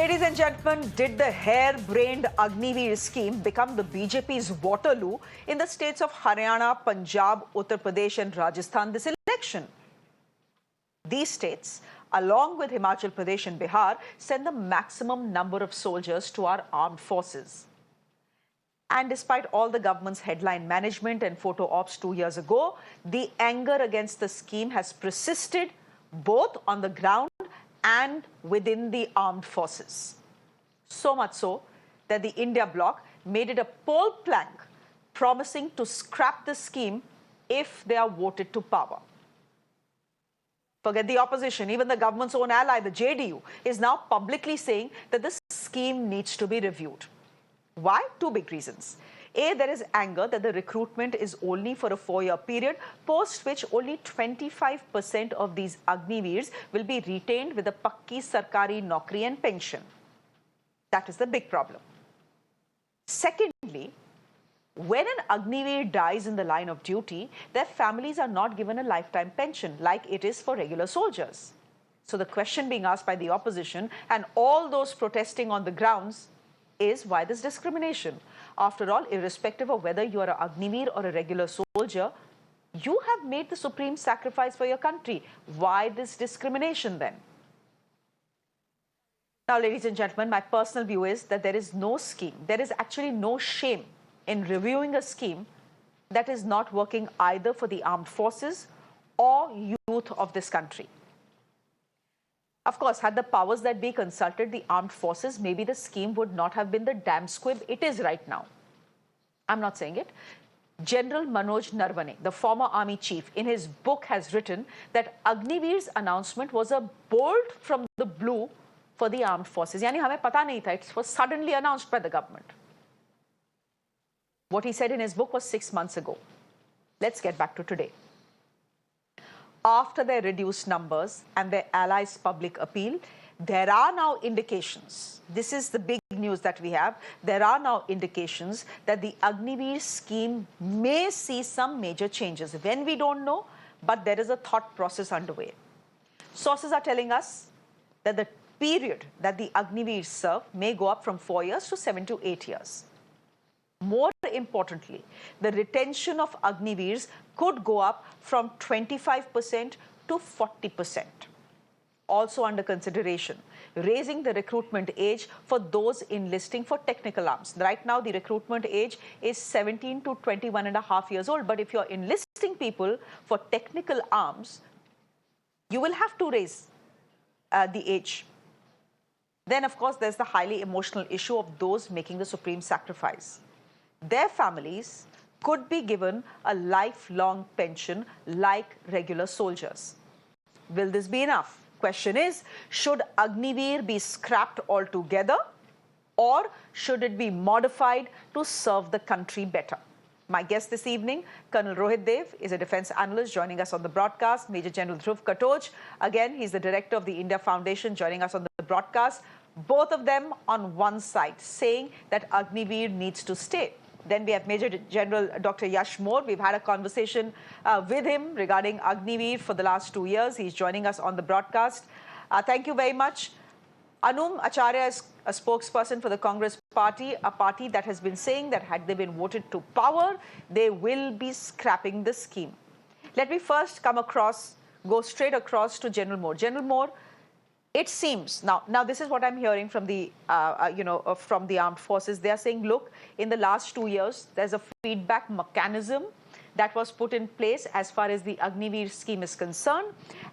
Ladies and gentlemen, did the hair-brained Agniveer scheme become the BJP's Waterloo in the states of Haryana, Punjab, Uttar Pradesh and Rajasthan this election? These states, along with Himachal Pradesh and Bihar, send the maximum number of soldiers to our armed forces. And despite all the government's headline management and photo ops 2 years ago, the anger against the scheme has persisted both on the ground and within the armed forces. So much so that the India bloc made it a poll plank promising to scrap the scheme if they are voted to power. Forget the opposition, even the government's own ally, the JDU, is now publicly saying that this scheme needs to be reviewed. Why? Two big reasons. A, there is anger that the recruitment is only for a 4-year period, post which only 25% of these Agniveers will be retained with a Pakki Sarkari Naukri and pension. That is the big problem. Secondly, when an Agniveer dies in the line of duty, their families are not given a lifetime pension like it is for regular soldiers. So the question being asked by the opposition and all those protesting on the grounds is, why this discrimination? After all, irrespective of whether you are an Agniveer or a regular soldier, you have made the supreme sacrifice for your country. Why this discrimination then? Now, ladies and gentlemen, my personal view is that there is no scheme, there is actually no shame in reviewing a scheme that is not working either for the armed forces or youth of this country. Of course, had the powers that be consulted the armed forces, maybe the scheme would not have been the damn squib it is right now. I'm not saying it. General Manoj Narwane, the former army chief, in his book has written that Agniveer's announcement was a bolt from the blue for the armed forces. Yani hame pata nahi tha, it was suddenly announced by the government. What he said in his book was 6 months ago. Let's get back to today. After their reduced numbers and their allies' public appeal, there are now indications, this is the big news that we have, there are now indications that the Agniveer scheme may see some major changes. When, we don't know, but there is a thought process underway. Sources are telling us that the period that the Agniveer serve may go up from 4 years to 7 to 8 years. More importantly, the retention of Agniveers could go up from 25% to 40%. Also under consideration, raising the recruitment age for those enlisting for technical arms. Right now, the recruitment age is 17 to 21.5 years old. But if you're enlisting people for technical arms, you will have to raise the age. Then, of course, there's the highly emotional issue of those making the supreme sacrifice. Their families could be given a lifelong pension like regular soldiers. Will this be enough? Question is, should Agniveer be scrapped altogether or should it be modified to serve the country better? My guest this evening, Colonel Rohit Dev, is a defense analyst joining us on the broadcast. Major General Dhruv Katoj, again, he's the director of the India Foundation, joining us on the broadcast. Both of them on one side saying that Agniveer needs to stay. Then we have Major General Dr. Yash More. We've had a conversation with him regarding Agniveer for the last 2 years. He's joining us on the broadcast. Thank you very much. Anum Acharya is a spokesperson for the Congress Party, a party that has been saying that had they been voted to power, they will be scrapping the scheme. Let me first go straight across to General More. General More, it seems, now this is what I'm hearing from the, from the armed forces. They are saying, look, in the last 2 years, there's a feedback mechanism that was put in place as far as the Agniveer scheme is concerned.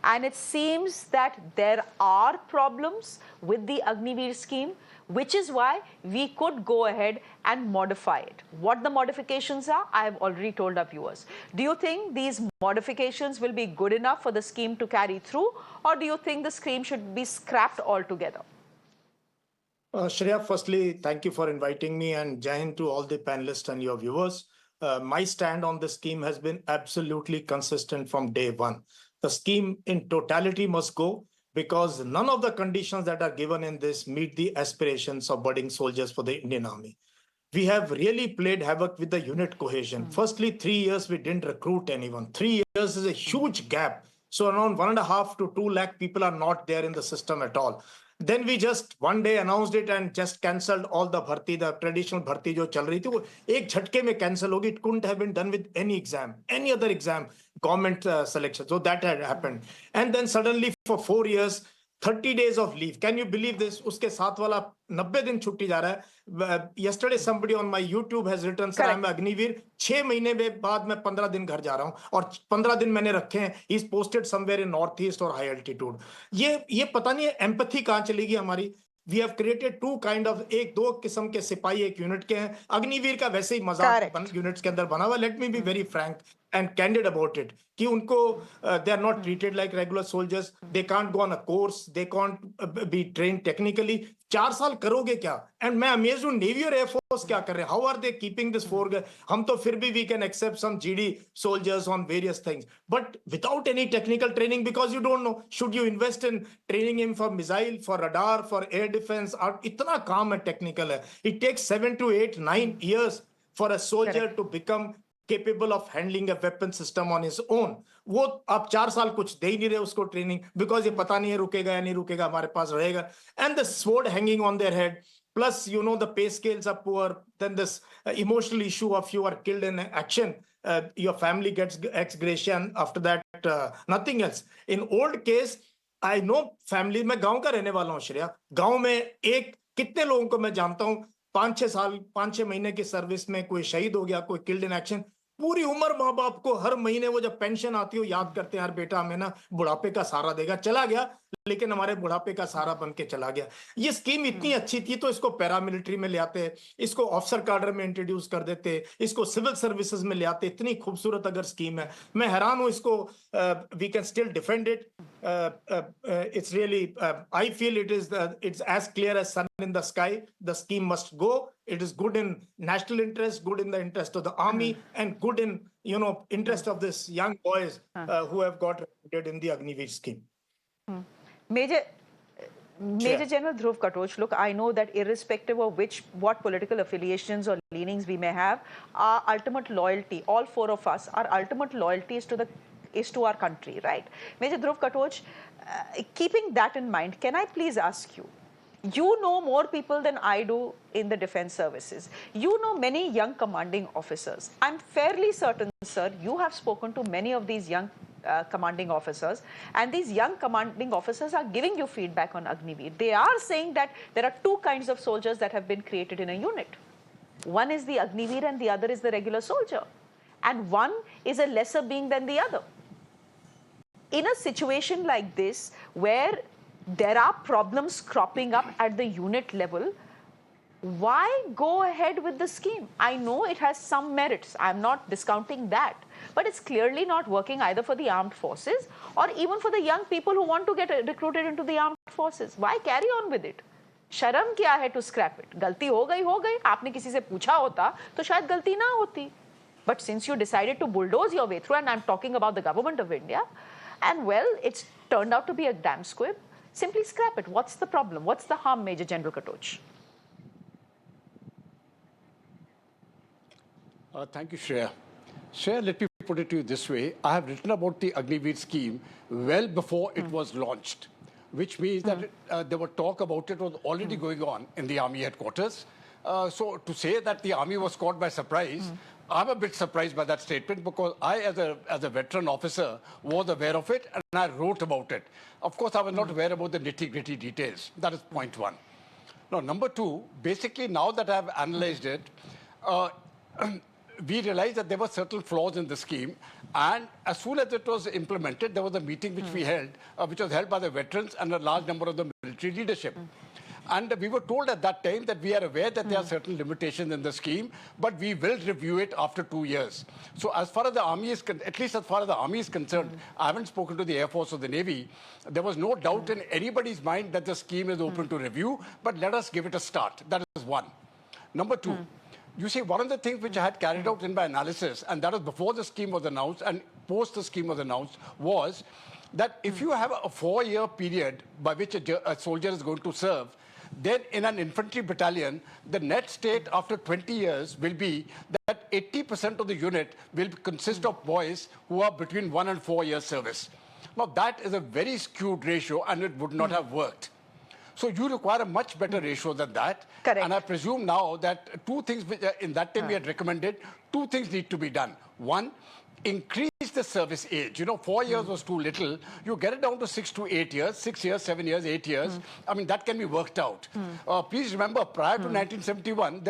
And it seems that there are problems with the Agniveer scheme, which is why we could go ahead and modify it. What the modifications are, I have already told our viewers. Do you think these modifications will be good enough for the scheme to carry through, or do you think the scheme should be scrapped altogether? Shreya, firstly, thank you for inviting me, and Jai Hind to all the panelists and your viewers. My stand on the scheme has been absolutely consistent from day one. The scheme in totality must go, because none of the conditions that are given in this meet the aspirations of budding soldiers for the Indian Army. We have really played havoc with the unit cohesion. Firstly, 3 years we didn't recruit anyone. 3 years is a huge gap. So around 1.5 to 2 lakh people are not there in the system at all. Then we just one day announced it and just cancelled all the bharti, the traditional bharti जो चल रही थी वो एक झटके में cancel होगी. It couldn't have been done with any exam, any other exam, government selection. So that had happened. And then suddenly for 4 years, 30 days of leave. Can you believe this? उसके साथ वाला 90 दिन छुट्टी जा रहा है. Yesterday somebody on my YouTube has written, sir, I'm Agniveer. 6 महीने में बाद मैं 15 दिन घर जा रहा हूं और 15 दिन मैंने रखे हैं. He's posted somewhere in northeast or high altitude. ये पता नहीं है एम्पैथी कहां चलेगी हमारी. We have created two kind of, एक दो किस्म के सिपाही एक यूनिट के हैं. अग्निवीर का वैसे ही मजाक यूनिट्स के अंदर बना हुआ. Let me be very Frank and candid about it कि उनको they are not treated like regular soldiers. They can't go on a course, they can't be trained technically. 4 साल करोगे क्या? And मैं amazed हूँ नेवी और एयरफोर्स क्या कर रहे हैं. How are they keeping this for? हम तो फिर भी we can accept some GD soldiers on various things, but without any technical training, because you don't know. Should you invest in training him for missile, for radar, for air defense? इतना काम है technical है. It takes 7 to 8, 9 years for a soldier to become capable of handling a weapon system on his own. वो आप 4 साल कुछ दे ही नहीं रहे उसको ट्रेनिंग, बिकॉज ये पता नहीं है रुकेगा या नहीं रुकेगा, हमारे पास रहेगा. And the sword hanging on their head, plus the pay scales are poor, then this emotional issue of you are killed in action, your family gets ex gratia, and after that nothing else. In old case, I know family, मैं गांव का रहने वाला हूँ श्रेया. गांव में एक कितने लोगों को मैं जानता हूँ 5-6 महीने की सर्विस में कोई शहीद हो गया, कोई किल्ड इन एक्शन. पूरी उम्र माँ बाप को हर महीने वो जब पेंशन आती हो याद करते हैं, यार बेटा हमें ना बुढ़ापे का सहारा देगा. चला गया लेकिन हमारे बुढ़ापे का सहारा बन के चला गया. ये स्कीम इतनी अच्छी थी तो इसको पैरामिलिट्री में ले आते, इसको ऑफिसर कार्डर में इंट्रोड्यूस कर देते, इसको सिविल सर्विसेज में ले आते. इतनी खूबसूरत अगर स्कीम है, मैं हैरान हूं इसको. We can still defend it. It's really, I feel it's as clear as sun in the sky. The scheme must go. It is good in national interest, good in the interest of the army, and good in interest of this young boys who have got recruited in the Agniveer scheme. Major General Dhruv Katoch, look, I know that irrespective of what political affiliations or leanings we may have, our ultimate loyalty, all four of us, our ultimate loyalty is to our country, right? Major Dhruv Katoch, keeping that in mind, can I please ask you, you know more people than I do in the defense services. You know many young commanding officers. I'm fairly certain, sir, you have spoken to many of these young commanding officers, and these young commanding officers are giving you feedback on Agniveer. They are saying that there are two kinds of soldiers that have been created in a unit. One is the Agniveer and the other is the regular soldier. And one is a lesser being than the other. In a situation like this, where there are problems cropping up at the unit level, why go ahead with the scheme? I know it has some merits. I'm not discounting that. But it's clearly not working either for the armed forces or even for the young people who want to get recruited into the armed forces. Why carry on with it? शर्म क्या है to scrap it? गलती हो गई. आपने किसी से पूछा होता तो शायद गलती ना होती. But since you decided to bulldoze your way through, and I'm talking about the government of India, and well, it's turned out to be a damn squib, simply scrap it. What's the problem? What's the harm, Major General Katoch? Thank you, Shreya. Shreya, let me put it to you this way. I have written about the Agniveer scheme well before it was launched, which means that there were talk about it was already going on in the army headquarters. So to say that the army was caught by surprise, I'm a bit surprised by that statement, because I, as a veteran officer, was aware of it and I wrote about it. Of course, I was not aware about the nitty-gritty details. That is point one. Now, number two, basically now that I've analyzed it, we realized that there were certain flaws in the scheme, and as soon as it was implemented, there was a meeting which we held, which was held by the veterans and a large number of the military leadership. And we were told at that time that we are aware that there are certain limitations in the scheme, but we will review it after 2 years. So as far as the army is, at least as far as the army is concerned, I haven't spoken to the Air Force or the Navy. There was no doubt in anybody's mind that the scheme is open to review, but let us give it a start. That is one. Number two, you see, one of the things which I had carried out in my analysis, and that was before the scheme was announced and post the scheme was announced, was that if you have a 4-year period by which a soldier is going to serve, then in an infantry battalion, the net state after 20 years will be that 80% of the unit will consist of boys who are between 1 and 4 years service. Now, that is a very skewed ratio, and it would not have worked. So you require a much better ratio than that. Correct. And I presume now that two things in that time we had recommended, two things need to be done. One, increase the service age. 4 years was too little. You get it down to 6 to 8 years, 6 years, 7 years, 8 years. I mean, that can be worked out. Please remember, prior to 1971,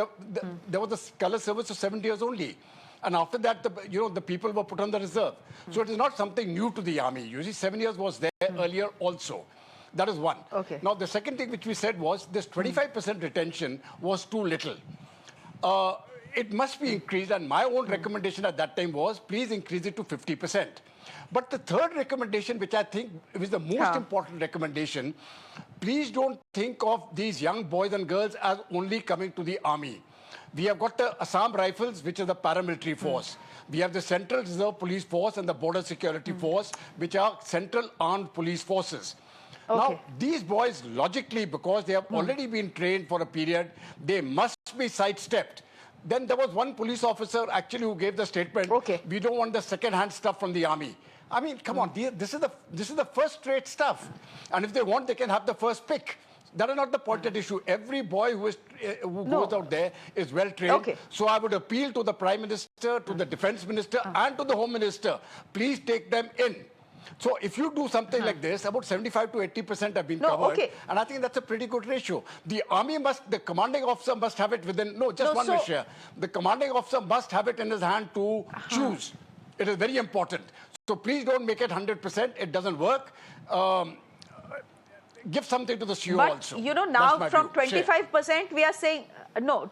there was a color service of 7 years only. And after that, the people were put on the reserve. So it is not something new to the army. You see, 7 years was there earlier also. That is one. Okay. Now, the second thing which we said was this 25% retention was too little. It must be increased, and my own recommendation at that time was, please increase it to 50%. But the third recommendation, which I think is the most important recommendation, please don't think of these young boys and girls as only coming to the army. We have got the Assam Rifles, which is the paramilitary force. We have the Central Reserve Police Force and the Border Security Force, which are central armed police forces. Okay. Now, these boys, logically, because they have already been trained for a period, they must be sidestepped. Then there was one police officer actually who gave the statement, Okay. we don't want the second-hand stuff from the army. I mean, come on, this is the first rate stuff. And if they want, they can have the first pick. That is not the point at issue. Every boy who goes out there is well trained. Okay. So I would appeal to the Prime Minister, to the Defense Minister, and to the Home Minister. Please take them in. So if you do something like this, about 75 to 80% have been covered. Okay. And I think that's a pretty good ratio. The commanding officer must have it within, the commanding officer must have it in his hand to choose. It is very important. So please don't make it 100%. It doesn't work. Give something to the CEO But also. now from view. Share. 25% we are saying now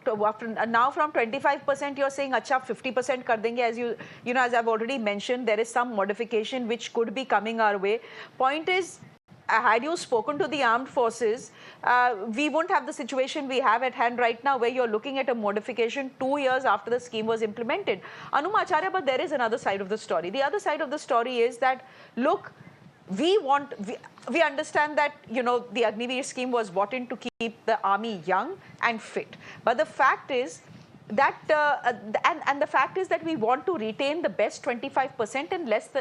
from 25% you're saying acha 50% kar denge. As as I've already mentioned, there is some modification which could be coming our way. Point is, had you spoken to the armed forces, we won't have the situation we have at hand right now, where you're looking at a modification 2 years after the scheme was implemented. Anuma Acharya, but there is another side of the story. The other side of the story is that, look, we understand that the Agniveer scheme was brought in to keep the army young and fit, but the fact is that and the fact is that we want to retain the best 25% and let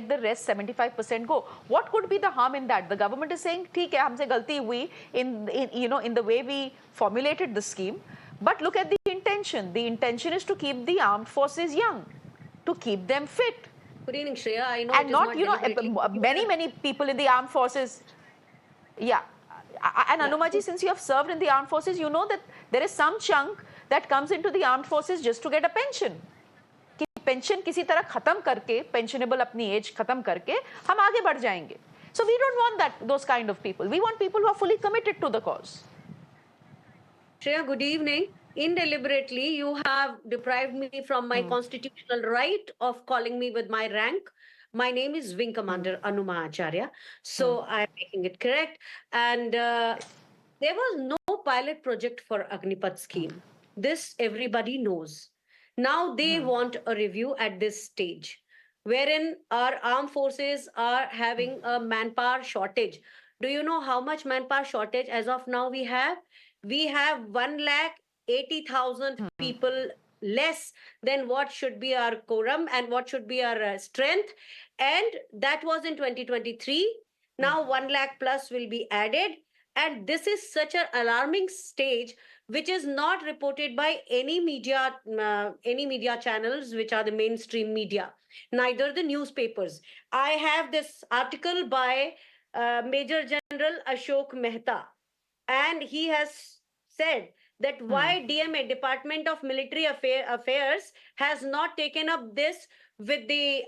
the rest 75% go. What could be the harm in that? The government is saying, "ठीक है, हमसे गलती हुई in the way we formulated the scheme," but look at the intention. The intention is to keep the armed forces young, to keep them fit. Good evening, Shreya. I know And it is not, deliberately- many people in the armed forces. Yeah. And Anumaji, since you have served in the armed forces, you know that there is some chunk that comes into the armed forces just to get a pension. कि pension किसी तरह खत्म करके, pensionable अपनी age खत्म करके, हम आगे बढ़ जाएंगे. So we don't want those kind of people. We want people who are fully committed to the cause. Shreya, good evening. Indeliberately, you have deprived me from my constitutional right of calling me with my rank. My name is Wing Commander Anuma Acharya. So I'm making it correct. And there was no pilot project for Agnipath scheme. This everybody knows. Now they want a review at this stage, wherein our armed forces are having a manpower shortage. Do you know how much manpower shortage as of now we have? We have 180,000 people less than what should be our quorum and what should be our strength. And that was in 2023. Now 1 lakh plus will be added. And this is such an alarming stage, which is not reported by any media channels, which are the mainstream media, neither the newspapers. I have this article by Major General Ashok Mehta, and he has said that why DMA, Department of Military Affairs, has not taken up this with the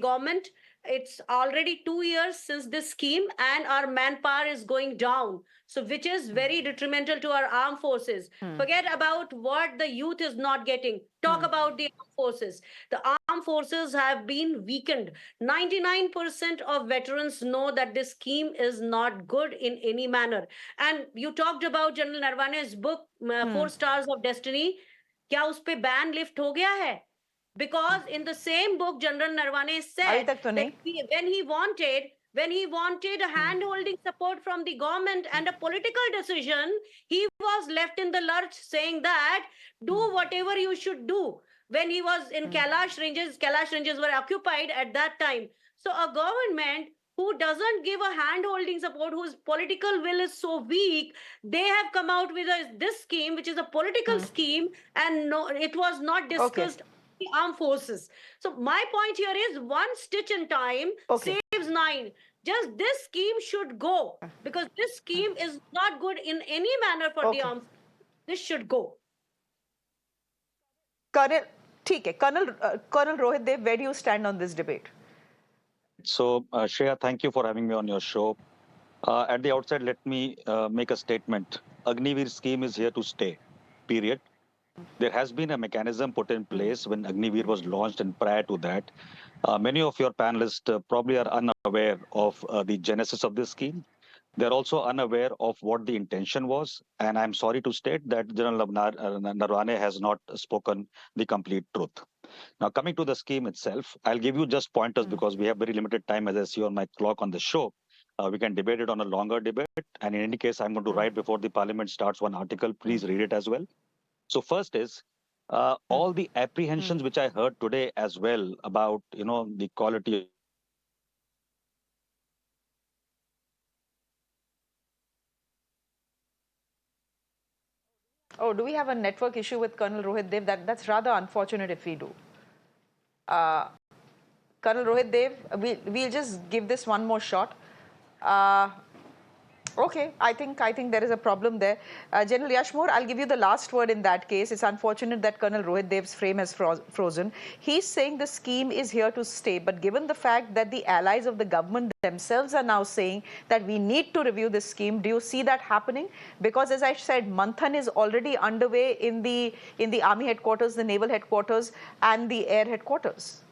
government. It's already 2 years since this scheme, and our manpower is going down. So, which is very detrimental to our armed forces. Forget about what the youth is not getting. Talk about the armed forces. The armed forces have been weakened. 99% of veterans know that this scheme is not good in any manner. And you talked about General Narwane's book, 4 Stars of Destiny. क्या उस पे ban lift हो गया है? Because in the same book, General Narwane said that when he wanted a hand-holding support from the government and a political decision, he was left in the lurch, saying that do whatever you should do. When he was in Kailash Ranges were occupied at that time. So a government who doesn't give a hand-holding support, whose political will is so weak, they have come out with this scheme, which is a political scheme, and no, it was not Okay. discussed the armed forces. So my point here is one stitch in time Okay. saves nine. Just this scheme should go because this scheme is not good in any manner for the Okay. armed. This should go. Colonel, ठीक है. Colonel Rohit Dev, where do you stand on this debate? So, Shreya, thank you for having me on your show. At the outset, let me make a statement. Agniveer scheme is here to stay, period. There has been a mechanism put in place when Agniveer was launched, and prior to that, many of your panelists probably are unaware of the genesis of this scheme. They're also unaware of what the intention was, and I'm sorry to state that General Narwane has not spoken the complete truth. Now, coming to the scheme itself, I'll give you just pointers because we have very limited time, as I see on my clock on the show. We can debate it on a longer debate. And in any case, I'm going to write before the parliament starts one article. Please read it as well. So first is all the apprehensions which I heard today as well about, the quality. Oh, do we have a network issue with Colonel Rohit Dev? That's rather unfortunate if we do. Colonel Rohit Dev, we'll just give this one more shot. Okay, I think there is a problem there. General Yashmore, I'll give you the last word in that case. It's unfortunate that Colonel Rohit Dev's frame has frozen. He's saying the scheme is here to stay, but given the fact that the allies of the government themselves are now saying that we need to review this scheme, do you see that happening? Because as I said, Manthan is already underway in the army headquarters, the naval headquarters, and the air headquarters.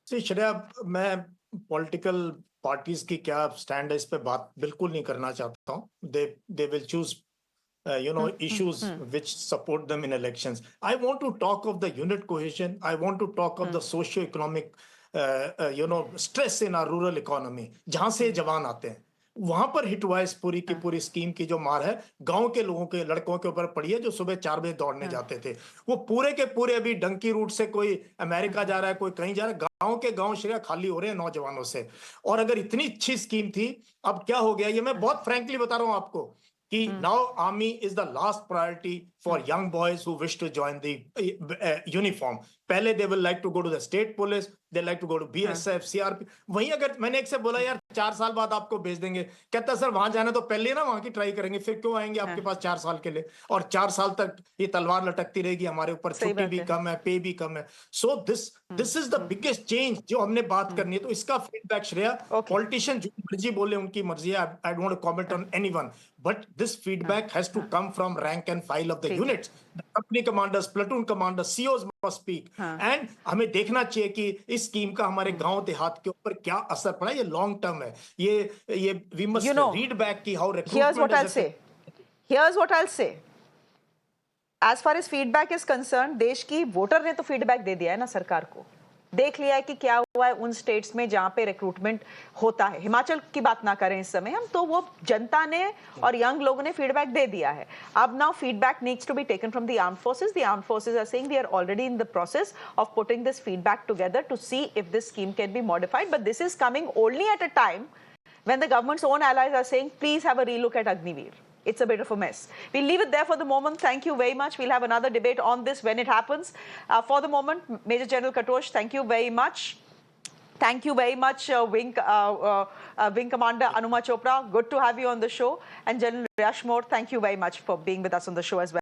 See, Shreya, मैं political parties की क्या stand है इस पे बात बिल्कुल नहीं करना चाहता हूँ. They will choose issues which support them in elections. I want to talk of the unit cohesion. I want to talk of the socio-economic stress in our rural economy. जहाँ से जवान आते हैं वहां पर हिट हुआ इस पूरी की पूरी स्कीम की जो मार है गांव के लोगों के लड़कों के ऊपर पड़ी है जो सुबह 4 बजे दौड़ने जाते थे. वो पूरे के पूरे अभी डंकी रूट से कोई अमेरिका जा रहा है, कोई कहीं जा रहा है. गांव के गांव श्रेया खाली हो रहे हैं नौजवानों से. और अगर इतनी अच्छी स्कीम थी, अब क्या हो गया ये मैं बहुत फ्रैंकली बता रहा हूं आपको कि now army is the last priority for young boys who wish to join the uniform. पहले they will like to go to the state police, they like to go to BSF, CRP. वहीं अगर मैंने एक से बोला यार 4 साल बाद आपको भेज देंगे, कहता सर वहां जाना तो पहले ना वहां की ट्राई करेंगे, फिर क्यों आएंगे आपके पास 4 साल के लिए. और 4 साल तक ये तलवार लटकती रहेगी हमारे ऊपर, छुट्टी भी कम है, पे भी कम है. So this is the biggest change जो हमने बात करनी है. तो इसका फीडबैक श्रेया, पॉलिटिशियन जो मर्जी बोले उनकी मर्जी है. I don't want to comment on anyone, but this feedback has to come from rank and file of the units. The company commanders, platoon commanders, COs must speak. And हमें देखना चाहिए कि इस स्कीम का हमारे गांव देहात के ऊपर क्या असर पड़ा. ये लॉन्ग टर्म है. ये we must read back कि how recruitment. Here's what I'll say. As far as feedback is concerned, देश की वोटर ने तो फीडबैक दे दिया है ना सरकार को. देख लिया है कि क्या हुआ है उन स्टेट्स में जहां पे रिक्रूटमेंट होता है. हिमाचल की बात ना करें इस समय हम, तो वो जनता ने और यंग लोगों ने फीडबैक दे दिया है. अब now feedback needs to be taken from the armed forces. The armed forces are saying we are already in the process of putting this feedback together to see if this scheme can be modified. But this is coming only at a time when the government's own allies are saying, please have a relook at Agniveer. It's a bit of a mess. We'll leave it there for the moment. Thank you very much. We'll have another debate on this when it happens. For the moment, Major General Katosh, thank you very much. Thank you very much, Wing Commander Anuma Chopra. Good to have you on the show. And General Yashmore, thank you very much for being with us on the show as well.